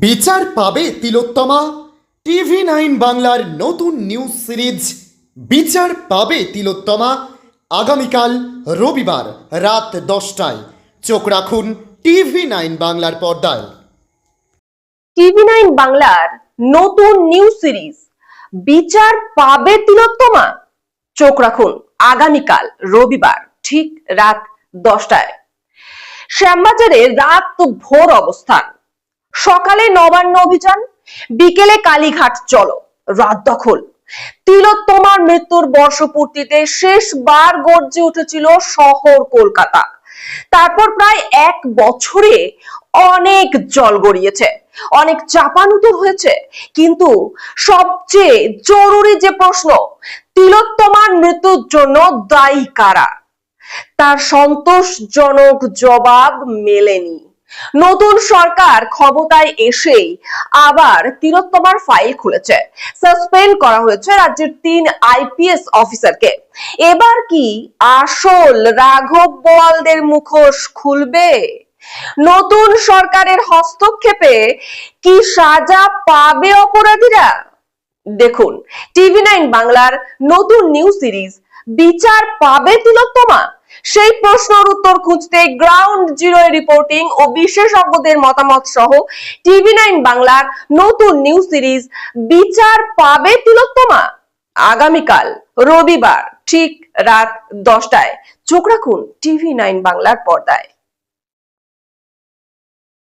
বিচার পাবে তিলোত্তমা। TV9 বাংলার নতুন নিউজ সিরিজ বিচার পাবে তিলোত্তমা আগামীকাল রবিবার রাত 10টায়। চোখ রাখুন TV9 বাংলার পর্দায়। TV9 বাংলার নতুন নিউজ সিরিজ বিচার পাবে তিলোত্তমা। চোখ রাখুন আগামীকাল রবিবার ঠিক রাত 10টায়। শ্যামবাজারে রাত ভোর অবস্থান, সকালে নবান্ন অভিযান, বিকেলে কালীঘাট চলো, রাত দখল। তিলোত্তমার মৃত্যুর বর্ষপূর্তিতে শেষবার গর্জে উঠেছিল শহর কলকাতা। তারপর প্রায় 1 বছরে অনেক জল গড়িয়েছে, অনেক চাপানুতর হয়েছে, কিন্তু সবচেয়ে জরুরি যে প্রশ্ন, তিলোত্তমার মৃত্যুর জন্য দায়ী কারা, তার সন্তোষজনক জবাব মেলেনি। নতুন সরকার ক্ষমতায় এসেই আবার তিলোত্তমার ফাইল খুলেছে, সাসপেন্ড করা হয়েছে রাজ্যের 3 IPS অফিসারকে। এবার কি আসল রাঘব বোয়ালদের মুখোশ খুলবে? নতুন সরকারের হস্তক্ষেপে কি সাজা পাবে অপরাধীরা? দেখুন TV9 বাংলার নতুন নিউজ সিরিজ বিচার পাবে তিলোত্তমা। সেই প্রশ্নের উত্তর খুঁজতে গ্রাউন্ড জিরো রিপোর্টিং ও বিশেষজ্ঞদের মতামত সহ TV9 বাংলার নতুন নিউজ সিরিজ বিচার পাবে তিলোত্তমা আগামীকাল রবিবার ঠিক রাত 10টায়। চোখ রাখুন TV9 বাংলার পর্দায়।